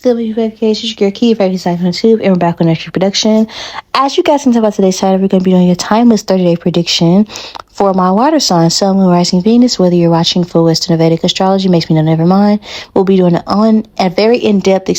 good with your vacations? Your key, favorite side on YouTube, and we're back on extra production. As you guys can tell by today's title, we're going to be doing your timeless 30-day prediction for my water sign, Sun, Moon, Rising, Venus. Whether you're watching full Western or Vedic astrology, makes me know never mind. We'll be doing a very in-depth,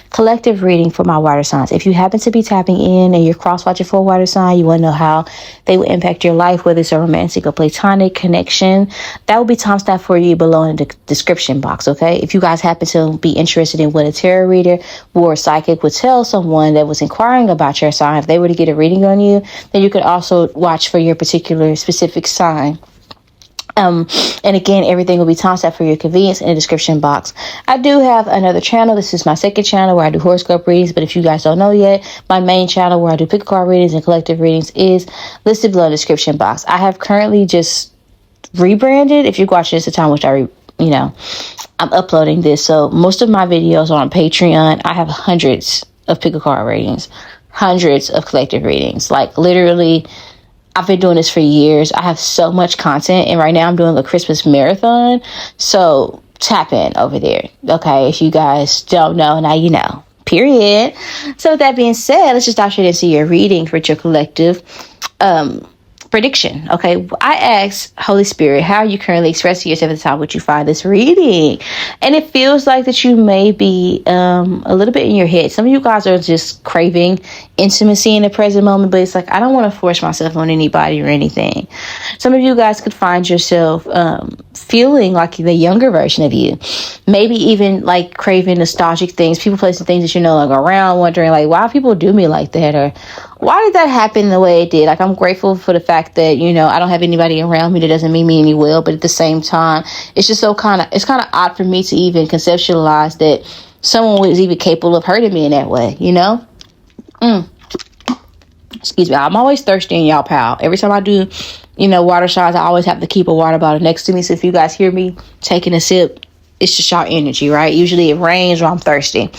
collective reading for my water signs. If you happen to be tapping in and you're cross-watching for a water sign, you want to know how they will impact your life, whether it's a romantic or platonic connection, that will be timestamp for you below in the description box, okay? If you guys happen to be interested in what a tarot reader or psychic would tell someone that was inquiring about your sign, if they were to get a reading on you, then you could also watch for your particular specific sign. And again, everything will be timestamp for your convenience in the description box. I do have another channel. This is my second channel where I do horoscope readings, but if you guys don't know yet, my main channel where I do pick a card readings and collective readings is listed below in the description box. I have currently just rebranded. If you're watching this at the time, which I'm uploading this, so most of my videos are on Patreon. I have hundreds of pick a card readings, hundreds of collective readings, like literally. I've been doing this for years. I have so much content, and right now I'm doing a Christmas marathon. So tap in over there. Okay, if you guys don't know, now you know. Period. So with that being said, let's just dive straight into your reading for your collective prediction. Okay, I asked Holy Spirit, how are you currently expressing yourself at the time which you find this reading? And it feels like that you may be a little bit in your head. Some of you guys are just craving intimacy in the present moment, but it's like, I don't want to force myself on anybody or anything. Some of you guys could find yourself feeling like the younger version of you, maybe even like craving nostalgic things, people, places, things that you're no longer around, wondering like, why people do me like that, or why did that happen the way it did? Like, I'm grateful for the fact that, I don't have anybody around me that doesn't mean me any well, but at the same time, it's just it's kind of odd for me to even conceptualize that someone was even capable of hurting me in that way, Excuse me, I'm always thirsty in y'all, pal. Every time I do, water shots, I always have to keep a water bottle next to me. So if you guys hear me taking a sip, it's just y'all energy, right? Usually it rains or I'm thirsty.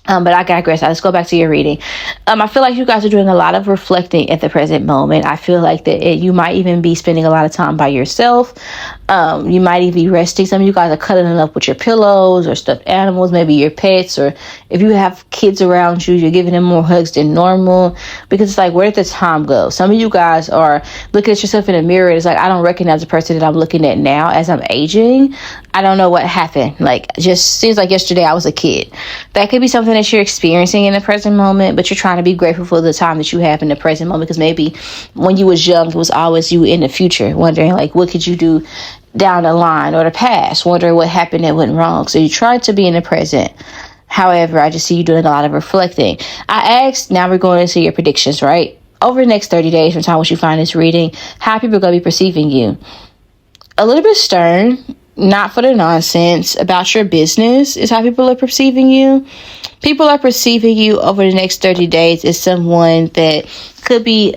But I digress. Let's go back to your reading. I feel like you guys are doing a lot of reflecting at the present moment. I feel like that you might even be spending a lot of time by yourself. You might even be resting. Some of you guys are cuddling up with your pillows or stuffed animals, maybe your pets, or if you have kids around you, you're giving them more hugs than normal, because it's like, where did the time go? Some of you guys are looking at yourself in the mirror. It's like, I don't recognize the person that I'm looking at now as I'm aging. I don't know what happened. Like, just seems like yesterday I was a kid. That could be something that you're experiencing in the present moment, but you're trying to be grateful for the time that you have in the present moment, because maybe when you was young, it was always you in the future, wondering like, what could you do down the line, or the past, wondering what happened that went wrong. So you try to be in the present. However, I just see you doing a lot of reflecting. I asked, now we're going into your predictions, right? Over the next 30 days from time which you find this reading, how people are going to be perceiving you. A little bit stern, not for the nonsense, about your business is how people are perceiving you. People are perceiving you over the next 30 days as someone that could be,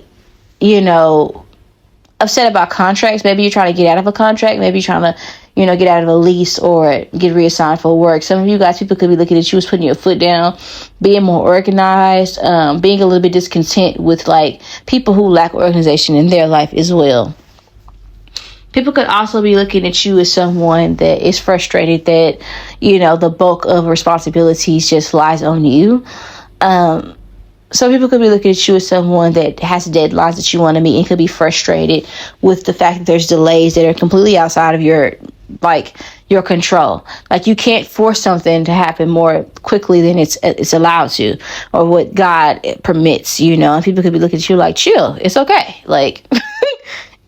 upset about contracts. Maybe you're trying to get out of a contract. Maybe you're trying to, get out of a lease or get reassigned for work. Some of you guys, people could be looking at you as putting your foot down, being more organized, being a little bit discontent with like people who lack organization in their life as well. People could also be looking at you as someone that is frustrated that, the bulk of responsibilities just lies on you. Some people could be looking at you as someone that has deadlines that you want to meet, and could be frustrated with the fact that there's delays that are completely outside of your control. Like, you can't force something to happen more quickly than it's allowed to, or what God permits, and people could be looking at you like, chill, it's okay. Like,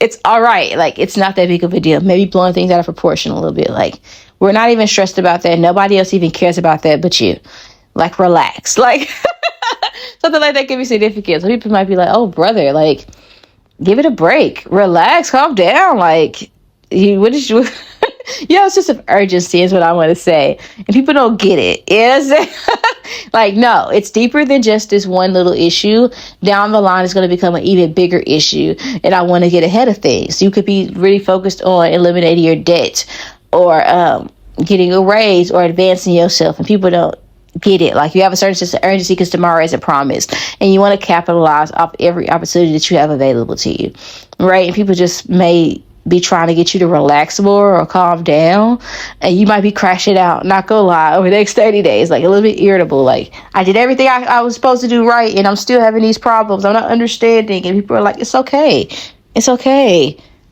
it's all right. Like, it's not that big of a deal. Maybe blowing things out of proportion a little bit. Like, we're not even stressed about that. Nobody else even cares about that but you. Like, relax. Like, something like that could be significant. So people might be like, oh, brother, like, give it a break. Relax. Calm down. Like, you have a sense of urgency is what I want to say. And people don't get it. You know what I'm saying? Like, no, it's deeper than just this one little issue. Down the line, it's going to become an even bigger issue. And I want to get ahead of things. You could be really focused on eliminating your debt, or getting a raise, or advancing yourself. And people don't get it. Like, you have a certain sense of urgency because tomorrow isn't promised. And you want to capitalize off every opportunity that you have available to you. Right? And people just may be trying to get you to relax more or calm down, and you might be crashing out, not gonna lie, over the next 30 days, like a little bit irritable, like I did everything I was supposed to do right, and I'm still having these problems, I'm not understanding. And people are like, it's okay,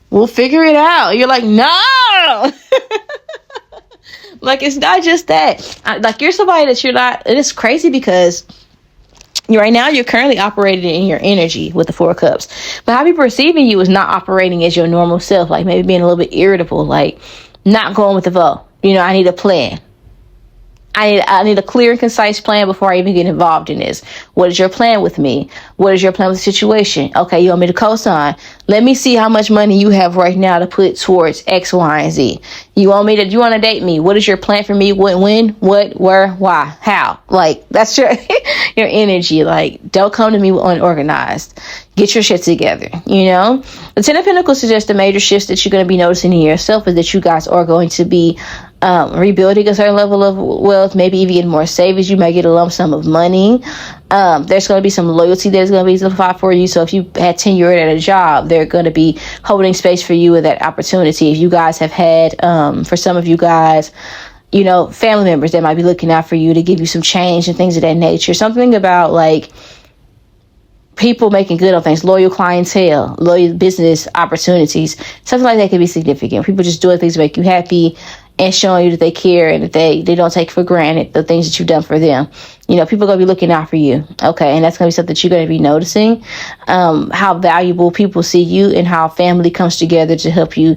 we'll figure it out. You're like, no. Like, it's not just that. Like, you're somebody that you're not. And it's crazy because right now you're currently operating in your energy with the 4 of Cups, but how people perceiving you is not operating as your normal self, like maybe being a little bit irritable, like not going with the flow. I need a plan. I need a clear and concise plan before I even get involved in this. What is your plan with me? What is your plan with the situation? Okay, you want me to co-sign? Let me see how much money you have right now to put towards X, Y, and Z. You want to date me? What is your plan for me? When, what, where, why, how? Like, that's your your energy. Like, don't come to me unorganized. Get your shit together, The 10 of Pentacles suggests the major shifts that you're going to be noticing in yourself is that you guys are going to be rebuilding a certain level of wealth, maybe even getting more savings. You might get a lump sum of money. There's going to be some loyalty that's going to be simplified for you. So if you had tenure at a job, they're going to be holding space for you with that opportunity. If you guys have had, for some of you guys, family members that might be looking out for you to give you some change and things of that nature. Something about like people making good on things, loyal clientele, loyal business opportunities, something like that could be significant. People just doing things to make you happy and showing you that they care and that they don't take for granted the things that you've done for them. People are going to be looking out for you. Okay. And that's going to be something that you're going to be noticing, how valuable people see you and how family comes together to help you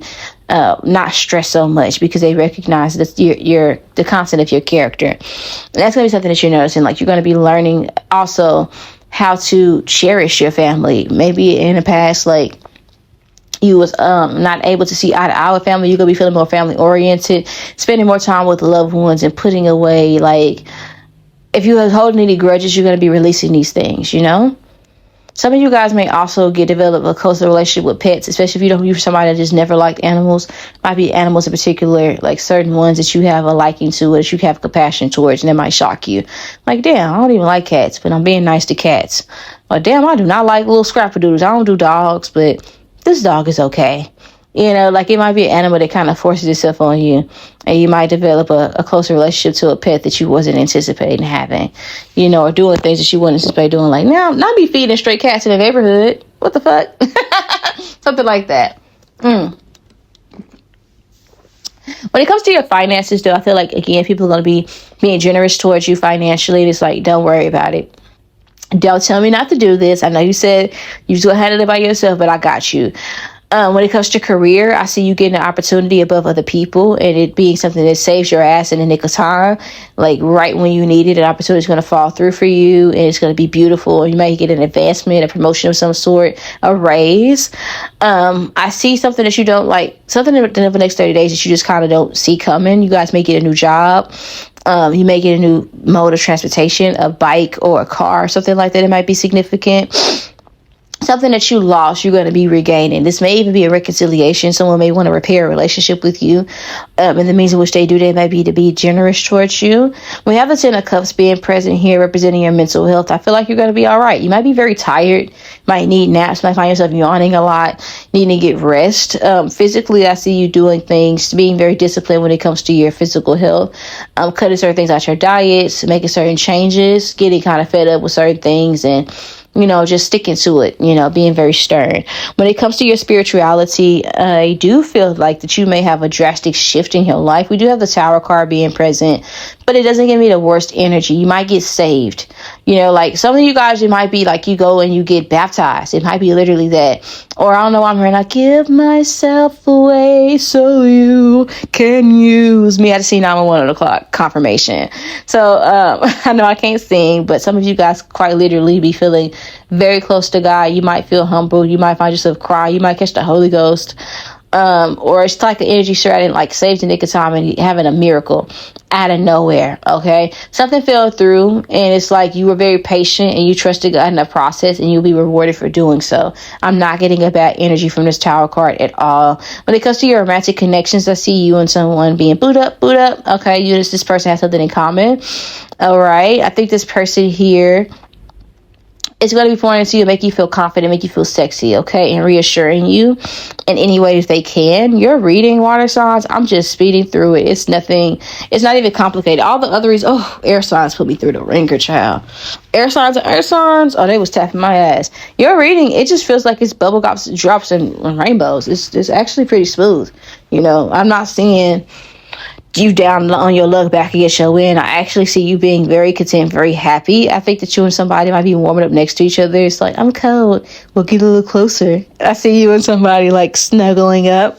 not stress so much because they recognize that you're the constant of your character. And that's going to be something that you're noticing. Like, you're going to be learning also how to cherish your family. Maybe in the past, like, you was not able to see eye to eye with family, you're going to be feeling more family oriented, spending more time with loved ones and putting away, like, if you are holding any grudges, you're going to be releasing these things, Some of you guys may also develop a closer relationship with pets, especially if you're somebody that just never liked animals. Might be animals in particular, like certain ones that you have a liking to, or that you have compassion towards, and it might shock you. Like, damn, I don't even like cats, but I'm being nice to cats. Or damn, I do not like little scrappadoodles. I don't do dogs, but this dog is okay. Like, it might be an animal that kind of forces itself on you, and you might develop a closer relationship to a pet that you wasn't anticipating having, or doing things that you wouldn't anticipate doing. Like, now, not be feeding stray cats in the neighborhood. What the fuck? Something like that. When it comes to your finances, though, I feel like, again, people are going to be being generous towards you financially. It's like, don't worry about it. Don't tell me not to do this. I know you said you just go handle it by yourself, but I got you. When it comes to career, I see you getting an opportunity above other people and it being something that saves your ass in the nick of time. Like, right when you need it, an opportunity is going to fall through for you and it's going to be beautiful. You might get an advancement, a promotion of some sort, a raise. I see something that you don't like, something in the next 30 days that you just kind of don't see coming. You guys may get a new job. You may get a new mode of transportation, a bike or a car, something like that. It might be significant. Something that you lost, you're going to be regaining. This may even be a reconciliation. Someone may want to repair a relationship with you. And the means in which they do that may be to be generous towards you. We have the 10 of Cups being present here, representing your mental health. I feel like you're going to be all right. You might be very tired, might need naps, might find yourself yawning a lot, needing to get rest. Physically, I see you doing things, being very disciplined when it comes to your physical health. Cutting certain things out your diets, making certain changes, getting kind of fed up with certain things, and just sticking to it, being very stern. When it comes to your spirituality, I do feel like that you may have a drastic shift in your life. We do have the Tower card being present, but it doesn't give me the worst energy. You might get saved. Like some of you guys, it might be like you go and you get baptized. It might be literally that. Or I don't know, I'm hearing, I give myself away so you can use me. I just see 911 o'clock confirmation. So I know I can't sing, but some of you guys quite literally be feeling very close to God. You might feel humble. You might find yourself crying. You might catch the Holy Ghost. Or it's like an energy straight in, like saved in the nick of time and having a miracle out of nowhere. Okay. Something fell through and it's like you were very patient and you trusted God in the process and you'll be rewarded for doing so. I'm not getting a bad energy from this Tower card at all. When it comes to your romantic connections, I see you and someone being boot up. Okay. This person has something in common. All right. I think this person here It's going to be pouring into you, make you feel confident, make you feel sexy, okay? And reassuring you in any way that they can. Your reading, water signs, I'm just speeding through it. It's nothing, it's not even complicated. All the other reasons, air signs put me through the ringer, child. Air signs and air signs, they was tapping my ass. Your reading, it just feels like it's bubble drops and rainbows. It's actually pretty smooth. I'm not seeing you down on your luck back against your win. I actually see you being very content, very happy. I think that you and somebody might be warming up next to each other. It's like, I'm cold, we'll get a little closer. I see you and somebody like snuggling up,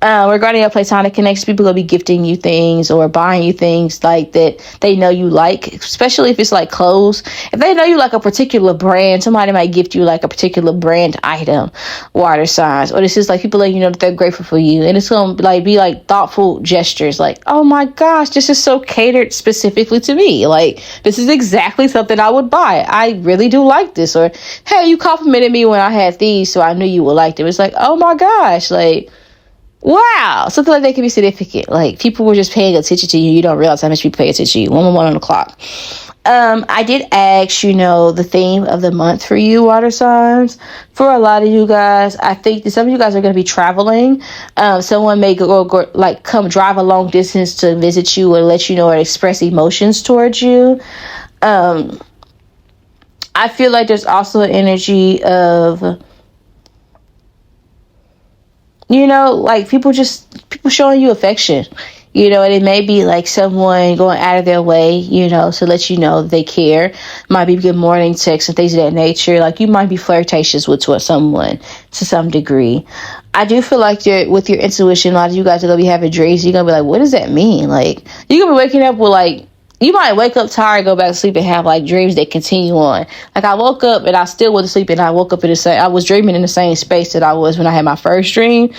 regarding a platonic connection, people gonna be gifting you things or buying you things like that they know you like, especially if it's like clothes. If they know you like a particular brand, somebody might gift you like a particular brand item, water signs. Or this is like people letting you know that they're grateful for you, and it's gonna be like thoughtful gestures, like, oh my gosh, this is so catered specifically to me, like this is exactly something I would buy. I really do like this. Or, hey, you complimented me when I had these, so I knew you would like them. It's like, oh my gosh, like, wow, something like that can be significant. Like, people were just paying attention to you. You don't realize how much people pay attention to you. 111 on the clock. I did ask, the theme of the month for you, water signs. For a lot of you guys, I think that some of you guys are going to be traveling. Someone may go come drive a long distance to visit you or let you know or express emotions towards you. I feel like there's also an energy of, people showing you affection, and it may be like someone going out of their way, to let you know they care. Might be good morning texts and things of that nature. Like, you might be flirtatious with someone to some degree. I do feel like with your intuition, a lot of you guys are going to be having dreams. You're going to be like, what does that mean? Like, you're going to be waking up with you might wake up tired, go back to sleep, and have dreams that continue on. Like, I woke up and I still went to sleep, and I woke up I was dreaming in the same space that I was when I had my first dream.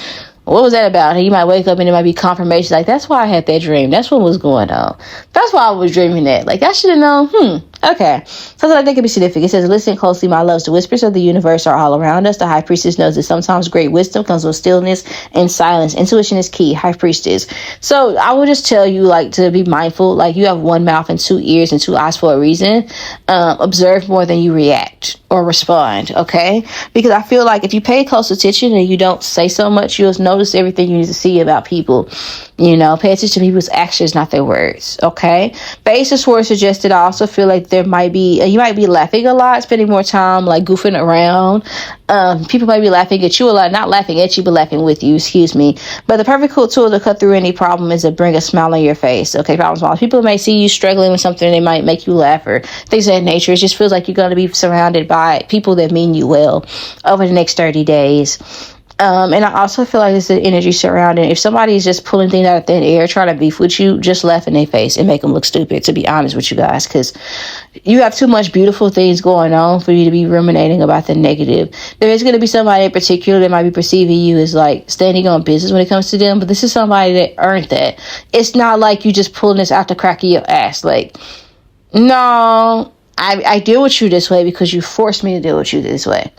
What was that about? And you might wake up and it might be confirmation. Like, that's why I had that dream. That's what was going on. That's why I was dreaming that. Like, I should have known. Okay. Something like that could be significant. It says, listen closely, my loves. The whispers of the universe are all around us. The high priestess knows that sometimes great wisdom comes with stillness and silence. Intuition is key. High priestess. So I will just tell you, to be mindful. You have one mouth and two ears and two eyes for a reason. Observe more than you react or respond. Okay. Because I feel like if you pay close attention and you don't say so much, you'll notice everything you need to see about people. Pay attention to people's actions, not their words. Okay. Base of Swords suggested. I also feel like you might be laughing a lot, spending more time goofing around. People might be laughing at you a lot, not laughing at you, but laughing with you, excuse me. But the perfect tool to cut through any problem is to bring a smile on your face. Okay, problem solved. People may see you struggling with something, they might make you laugh or things of that nature. It just feels like you're going to be surrounded by people that mean you well over the next 30 days. And I also feel like there's an energy surrounding. If somebody's just pulling things out of thin air, trying to beef with you, just laugh in their face and make them look stupid, to be honest with you guys, because you have too much beautiful things going on for you to be ruminating about the negative. There is going to be somebody in particular that might be perceiving you as standing on business when it comes to them, but this is somebody that earned that. It's not like you just pulling this out the crack of your ass. No, I deal with you this way because you forced me to deal with you this way.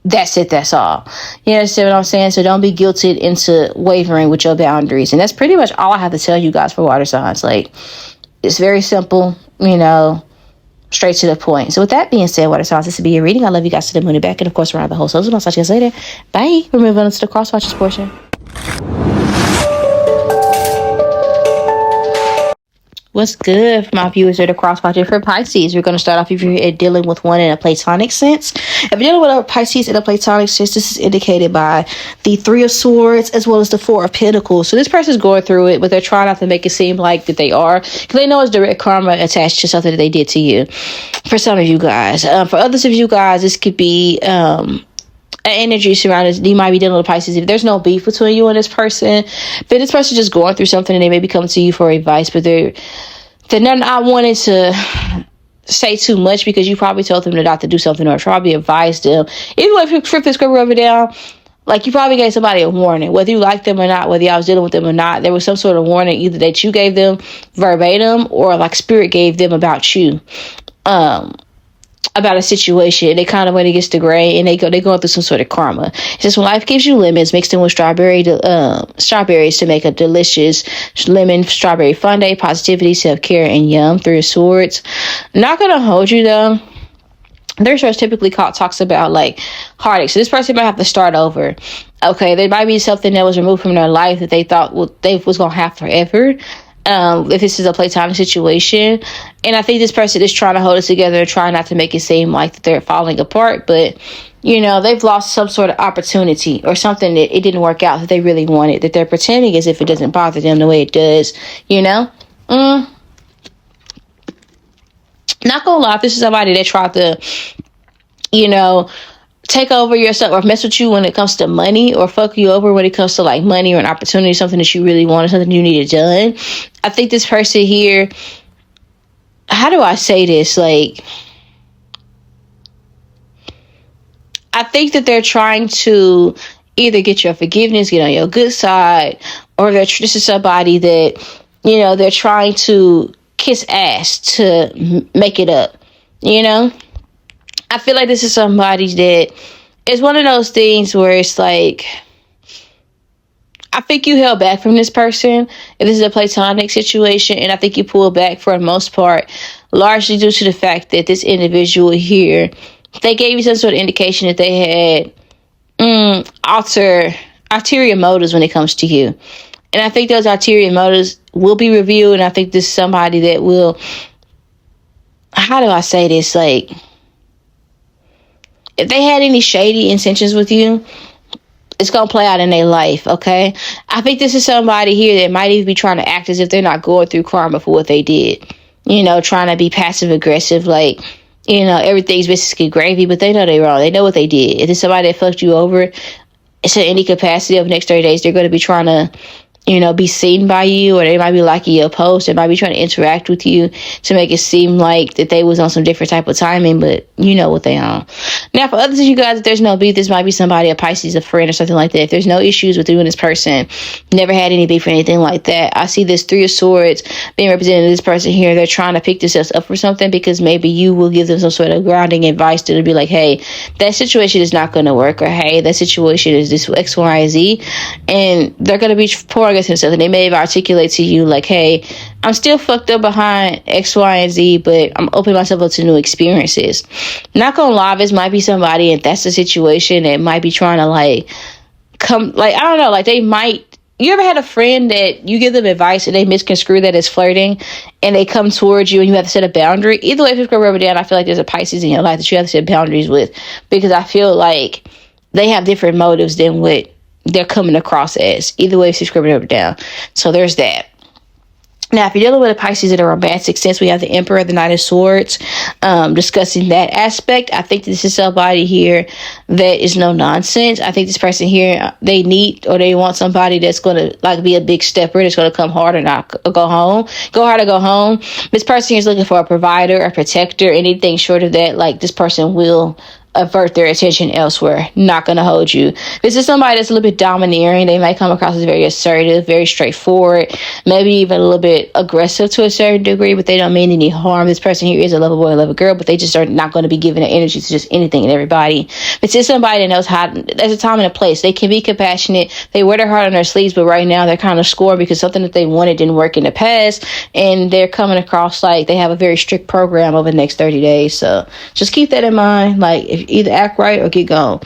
That's it. That's all. You understand what I'm saying? So don't be guilted into wavering with your boundaries. And that's pretty much all I have to tell you guys for water signs. It's very simple, straight to the point. So with that being said, water signs, this will be your reading. I love you guys to the moon and back. And of course, around the whole soul. I'll talk to you guys later. Bye. We're moving on to the cross watches portion. What's good for my viewers of the cross watcher for Pisces? We're going to start off if you're dealing with one in a platonic sense. If you're dealing with a Pisces in a platonic sense, this is indicated by the Three of Swords as well as the Four of Pentacles. So this person's going through it, but they're trying not to make it seem like that they are, because they know it's direct karma attached to something that they did to you. For some of you guys. For others of you guys, this could be an energy surrounding. You might be dealing with Pisces. If there's no beef between you and this person, then this person just going through something and they may be coming to you for advice, but they're not wanting to say too much because you probably told them not to do something or probably advised them. Even if you flip this script over down, you probably gave somebody a warning, whether you like them or not, whether y'all was dealing with them or not. There was some sort of warning either that you gave them verbatim or spirit gave them about you. About a situation, they kind of when it gets to gray and they going through some sort of karma. It's just when life gives you lemons, mix them with strawberries to make a delicious lemon strawberry fondue. Positivity, self-care, and yum. Three of Swords. Not gonna hold you though. their research typically talks about like heartache. So this person might have to start over. Okay, there might be something that was removed from their life that they thought they was gonna have forever. If this is a platonic situation, and I think this person is trying to hold it together, trying not to make it seem like that they're falling apart, but they've lost some sort of opportunity or something that it didn't work out that they really wanted, that they're pretending as if it doesn't bother them the way it does. Not gonna lie, if this is somebody that tried to, take over yourself or mess with you when it comes to money, or fuck you over when it comes to like money or an opportunity, something that you really wanted, something you needed done. I think this person here, how do I say this? Like, I think that they're trying to either get your forgiveness, get on your good side, or this is somebody that, they're trying to kiss ass to make it up. I feel like this is somebody that is one of those things where it's like, I think you held back from this person if this is a platonic situation, and I think you pulled back for the most part, largely due to the fact that this individual here, they gave you some sort of indication that they had ulterior motives when it comes to you. And I think those ulterior motives will be revealed, and I think this is somebody that will, how do I say this? Like, if they had any shady intentions with you, it's going to play out in their life, okay? I think this is somebody here that might even be trying to act as if they're not going through karma for what they did. Trying to be passive aggressive, like, everything's basically gravy, but they know they're wrong. They know what they did. If it's somebody that fucked you over, it's in any capacity over the next 30 days, they're going to be trying to, be seen by you, or they might be liking your post. They might be trying to interact with you to make it seem like that they was on some different type of timing, but you know what they on. Now, for others of you guys, if there's no beef, this might be somebody, a Pisces, a friend, or something like that. If there's no issues with you and this person, never had any beef or anything like that, I see this Three of Swords being represented in this person here. They're trying to pick themselves up for something, because maybe you will give them some sort of grounding advice to be like, hey, that situation is not going to work, or hey, that situation is this X, Y, and Z, and they're going to be pouring themselves, and they may have articulated to you like, hey, I'm still fucked up behind X, Y, and Z, but I'm opening myself up to new experiences. Not gonna lie, this might be somebody, and that's the situation, that might be trying to I don't know, like they might, you ever had a friend that you give them advice and they misconstrue that as flirting, and they come towards you and you have to set a boundary? Either way, if it's rubber down, I feel like there's a Pisces in your life that you have to set boundaries with, because I feel like they have different motives than what they're coming across as. Either way, subscribe it up or down. So there's that. Now, if you're dealing with a Pisces in a romantic sense, we have the Emperor, the Knight of Swords, discussing that aspect. I think this is somebody here that is no nonsense. I think this person here, they need, or they want somebody that's going to be a big stepper, that's going to come hard or not go home. Go hard or go home. This person here is looking for a provider, a protector, anything short of that. This person will avert their attention elsewhere, not going to hold you. This is somebody that's a little bit domineering. They might come across as very assertive, very straightforward, maybe even a little bit aggressive to a certain degree, but they don't mean any harm. This person here is a lover boy, a lover girl, but they just are not going to be giving their energy to just anything and everybody. This is somebody that knows how, there's a time and a place. They can be compassionate. They wear their heart on their sleeves, but right now they're kind of scored because something that they wanted didn't work in the past, and they're coming across like they have a very strict program over the next 30 days. So just keep that in mind. If either act right or get gone.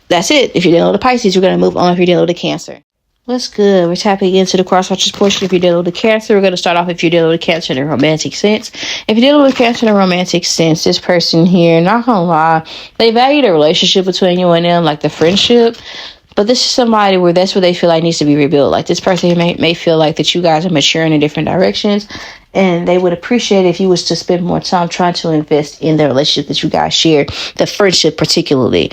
That's it. If you're dealing with a Pisces, we're going to move on. If you're dealing with a Cancer, what's good? We're tapping into the cross watches portion. If you're dealing with a Cancer, we're going to start off if you're dealing with a Cancer in a romantic sense. If you're dealing with a Cancer in a romantic sense, this person here, not gonna lie, they value the relationship between you and them, like the friendship. But this is somebody where that's what they feel like needs to be rebuilt. Like this person may feel like that you guys are maturing in different directions, and they would appreciate if you was to spend more time trying to invest in the relationship that you guys share, the friendship particularly.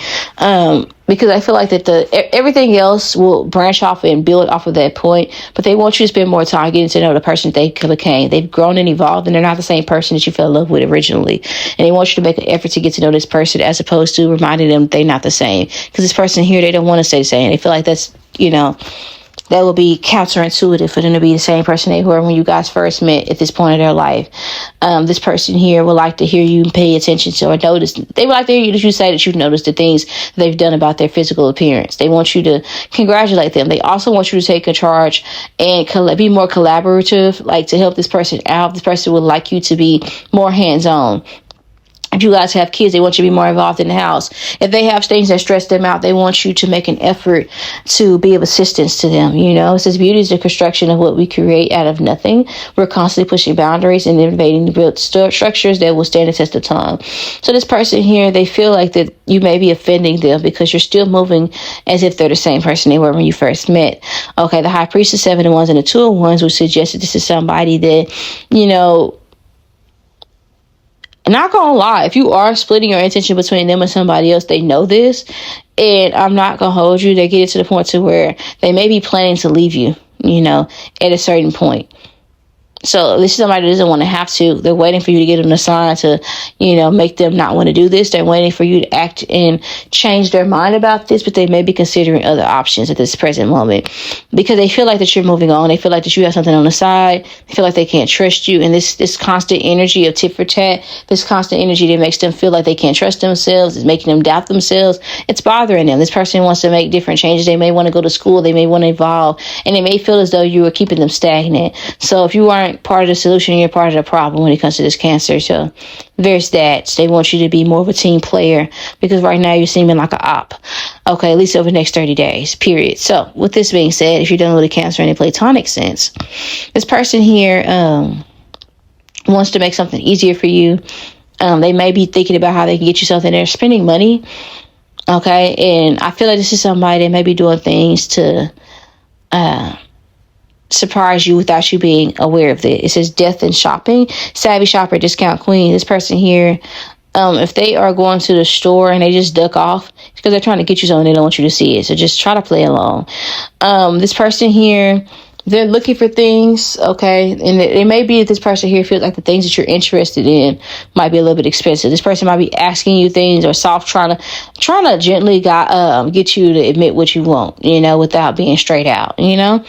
Because I feel like that everything else will branch off and build off of that point, but they want you to spend more time getting to know the person that they became. They've grown and evolved, and they're not the same person that you fell in love with originally. And they want you to make an effort to get to know this person, as opposed to reminding them they're not the same. Because this person here, they don't want to stay the same. They feel like that's, that will be counterintuitive for them to be the same person they were when you guys first met at this point in their life. This person here would like to hear you pay attention to or notice. They would like to hear you say that you've noticed the things they've done about their physical appearance. They want you to congratulate them. They also want you to take charge and be more collaborative, to help this person out. This person would like you to be more hands-on. If you guys have kids, they want you to be more involved in the house. If they have things that stress them out, they want you to make an effort to be of assistance to them. It says beauty is the construction of what we create out of nothing. We're constantly pushing boundaries and innovating to build structures that will stand the test of time. So this person here, they feel like that you may be offending them because you're still moving as if they're the same person they were when you first met. Okay, the High Priestess, 7 of Wands, and the 2 of Wands would suggest that this is somebody that, not gonna lie, if you are splitting your intention between them and somebody else, they know this. And I'm not gonna hold you. They get it to the point to where they may be planning to leave you, at a certain point. So this is somebody that doesn't want to have to. They're waiting for you to get them a sign to, make them not want to do this. They're waiting for you to act and change their mind about this, but they may be considering other options at this present moment because they feel like that you're moving on. They feel like that you have something on the side. They feel like they can't trust you. And this constant energy of tit for tat, this constant energy that makes them feel like they can't trust themselves, is making them doubt themselves. It's bothering them. This person wants to make different changes. They may want to go to school. They may want to evolve, and they may feel as though you are keeping them stagnant. So if you aren't part of the solution, you're part of the problem when it comes to this Cancer. So there's that. They want you to be more of a team player because right now you're seeming like an op. Okay, at least over the next 30 days, period. So with this being said, if you're dealing with a Cancer in a platonic sense, this person here wants to make something easier for you. They may be thinking about how they can get you something. They're spending money. Okay, and I feel like this is somebody that may be doing things to surprise you without you being aware of it. It says death and shopping. Savvy shopper, discount queen. This person here, if they are going to the store and they just duck off, it's because they're trying to get you something they don't want you to see it. So just try to play along. This person here, they're looking for things, okay? And it may be that this person here feels like the things that you're interested in might be a little bit expensive. This person might be asking you things or trying to gently get you to admit what you want, without being straight out, and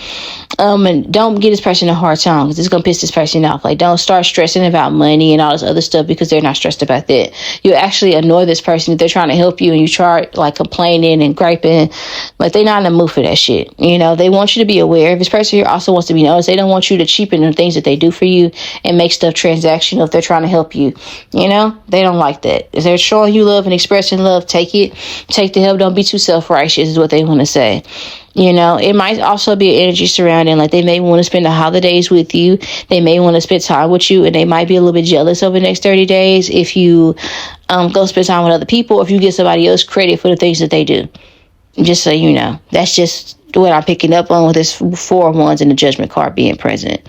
don't get this person a hard time because it's going to piss this person off. Like, don't start stressing about money and all this other stuff because they're not stressed about that. You actually annoy this person if they're trying to help you and you start complaining and griping. Like, they're not in the mood for that shit. They want you to be aware. If this person here also wants to be noticed, they don't want you to cheapen the things that they do for you and make stuff transactional if they're trying to help you. They don't like that. If they're showing you love and expressing love, take it. Take the help. Don't be too self-righteous is what they want to say. It might also be an energy surrounding, like they may want to spend the holidays with you. They may want to spend time with you, and they might be a little bit jealous over the next 30 days if you go spend time with other people, if you give somebody else credit for the things that they do. Just so you know. That's just what I'm picking up on with this 4 of Wands and the Judgment card being present.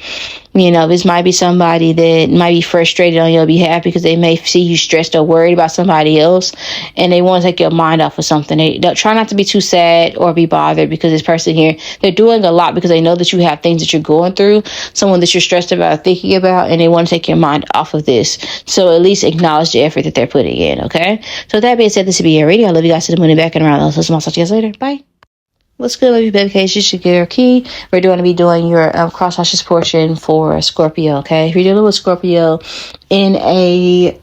This might be somebody that might be frustrated on your behalf because they may see you stressed or worried about somebody else, and they want to take your mind off of something. They don't try not to be too sad or be bothered because this person here, they're doing a lot because they know that you have things that you're going through, someone that you're stressed about, thinking about, and they want to take your mind off of this. So at least acknowledge the effort that they're putting in, okay? So with that being said, this will be your reading. I love you guys to the moon and back and around. I'll talk to you guys later. Bye. What's good, baby case? It's your girl Key. We're going to be doing your cross watches portion for Scorpio, okay? If you're dealing with Scorpio in a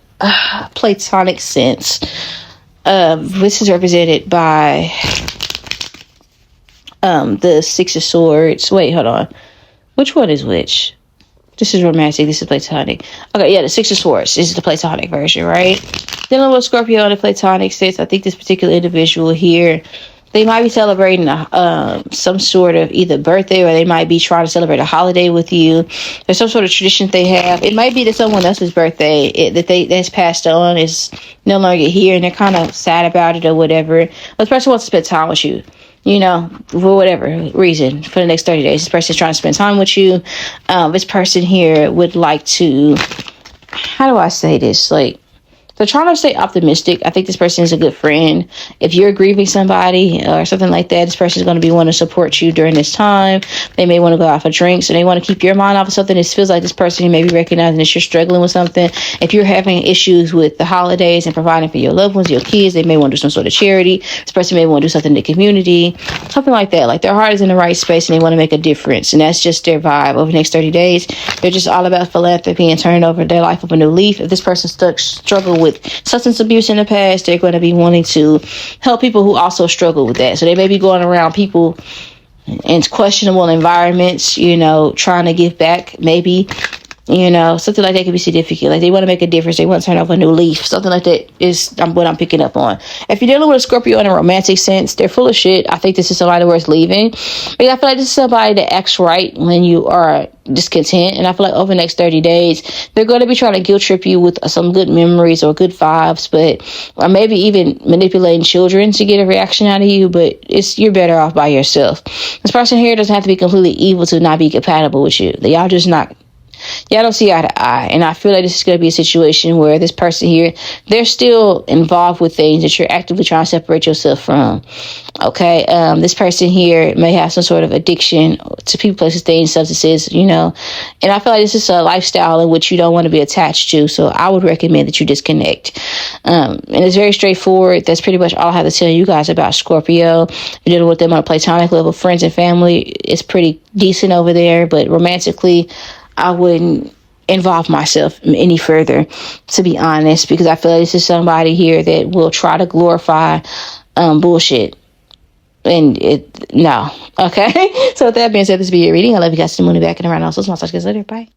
platonic sense, this is represented by the 6 of Swords. Wait, hold on. Which one is which? This is romantic. This is platonic. Okay, yeah, the 6 of Swords. This is the platonic version, right? Dealing with Scorpio in a platonic sense, I think this particular individual here, they might be celebrating some sort of either birthday, or they might be trying to celebrate a holiday with you. There's some sort of tradition they have. It might be that someone else's birthday that's passed on is no longer here, and they're kind of sad about it or whatever. But this person wants to spend time with you, for whatever reason, for the next 30 days. This person's trying to spend time with you. This person here would like to, how do I say this? They're trying to stay optimistic. I think this person is a good friend. If you're grieving somebody or something like that, this person is going to be wanting to support you during this time. They may want to go out for drinks, and they want to keep your mind off of something. It feels like this person may be recognizing that you're struggling with something. If you're having issues with the holidays and providing for your loved ones, your kids, they may want to do some sort of charity. This person may want to do something in the community, something like that. Like, their heart is in the right space and they want to make a difference. And that's just their vibe over the next 30 days. They're just all about philanthropy and turning over their life up a new leaf. If this person struggle with substance abuse in the past, they're going to be wanting to help people who also struggle with that. So they may be going around people in questionable environments, trying to give back, maybe. You know, something like that could be significant. Like they want to make a difference. They want to turn over a new leaf. Something like that is what I'm picking up on. If you're dealing with a Scorpio in a romantic sense, they're full of shit. I think this is somebody worth leaving. But I feel like this is somebody that acts right when you are discontent. And I feel like over the next 30 days, they're going to be trying to guilt trip you with some good memories or good vibes, or maybe even manipulating children to get a reaction out of you. But you're better off by yourself. This person here doesn't have to be completely evil to not be compatible with you. Y'all just not. Y'all don't see eye to eye. And I feel like this is going to be a situation where this person here, they're still involved with things that you're actively trying to separate yourself from. Okay. This person here may have some sort of addiction to people, places, things, substances, you know. And I feel like this is a lifestyle in which you don't want to be attached to. So I would recommend that you disconnect. And it's very straightforward. That's pretty much all I have to tell you guys about Scorpio. You're dealing with them on a platonic level, friends and family. It's pretty decent over there, but romantically, I wouldn't involve myself any further, to be honest, because I feel like this is somebody here that will try to glorify bullshit. And no. Okay. So with that being said, this will be your reading. I love you guys. To the moon back and around. Also, small touch. Guys later. Bye.